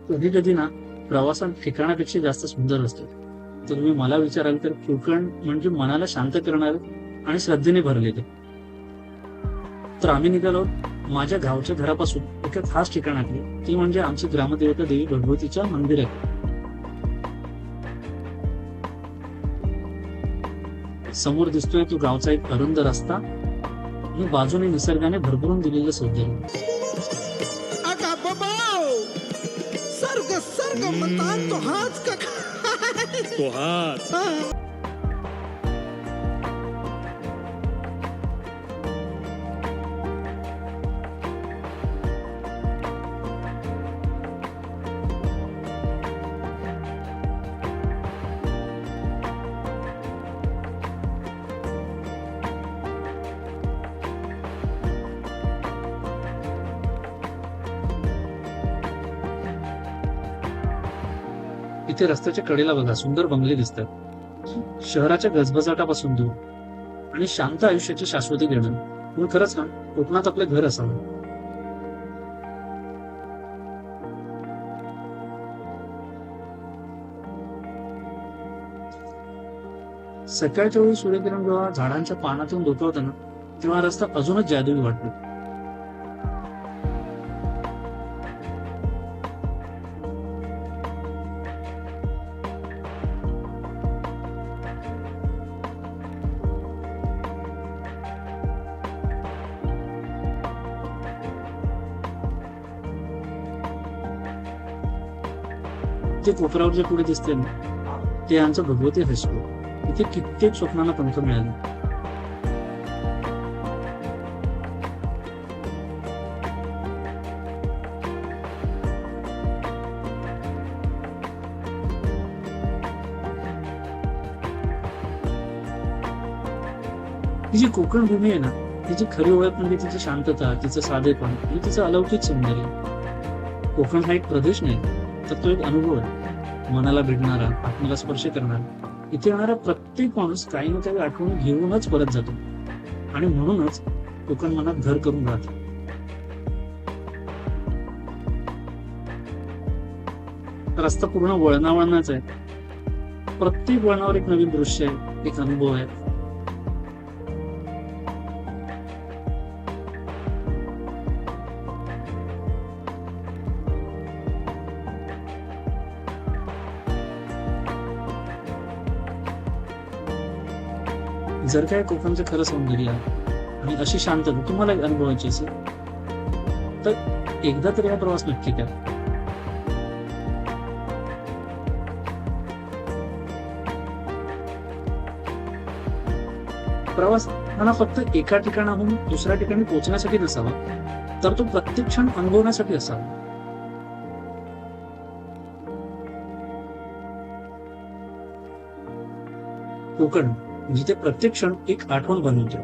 कधी कधी ना प्रवासात ठिकाणापेक्षा जास्त सुंदर असतो. तर तुम्ही मला विचाराल तर कोकण म्हणजे मनाला शांत करणार आणि श्रद्धेने भरलेले. तर आम्ही निघालो माझ्या गावच्या घरापासून एका खास ठिकाणातली, ती म्हणजे आमची ग्रामदेवता देवी भगवतीच्या मंदिरात. समोर दिसतोय तो गावचा एक अरुंद रस्ता आणि बाजूने निसर्गाने भरभरून दिलेलं सौंदर्य. अगा बाबाओ, सर्ग सर्ग म्हणतात तो हाच का तो हाच. इथे रस्त्याच्या कडेला बघा सुंदर बंगले दिसतात. शहराच्या गजबजाटापासून दूर आणि शांत आयुष्याची शाश्वती देणं. म्हणून खरंच ना कोकणात आपलं घर असावं. सकाळच्या वेळी सूर्यकिरण जेव्हा झाडांच्या पानातून डोकावताना तेव्हा रस्ता अजूनच जादुई वाटतो. ते कोपरावर जे पुढे दिसते ना ते आमचं भगवती हायस्कूल. इथे कित्येक स्वप्नांना पंख मिळाले. ही जी कोकण भूमी आहे ना तिची खरी ओळख म्हणजे तिची शांतता, तिचं साधेपण आणि तिचं अलौकिक सौंदर्य. कोकण हा एक प्रदेश नाही तर तो एक अनुभव आहे. मनाला भिडणारा, आत्म्याला स्पर्श करणारा. इथे येणारा प्रत्येक माणूस काही ना काही आठवण घेऊनच परत जातो आणि म्हणूनच कोकण मनात घर करून राहतो. रस्ता पूर्ण वळणावळणाच आहे. प्रत्येक वळणावर एक नवीन दृश्य आहे, एक अनुभव आहे. जर काय कोकणचं खरं सौंदर्य आणि अशी शांतता तुम्हाला अनुभवायची असेल तर एकदा तरी हा प्रवास नक्की करा. प्रवास हा फक्त एका ठिकाणाहून दुसऱ्या ठिकाणी पोहोचण्यासाठी नसावा तर तो प्रत्येक क्षण अनुभवण्यासाठी असावा. कोकण जिथे प्रत्येक क्षण एक आठवण बनवतो.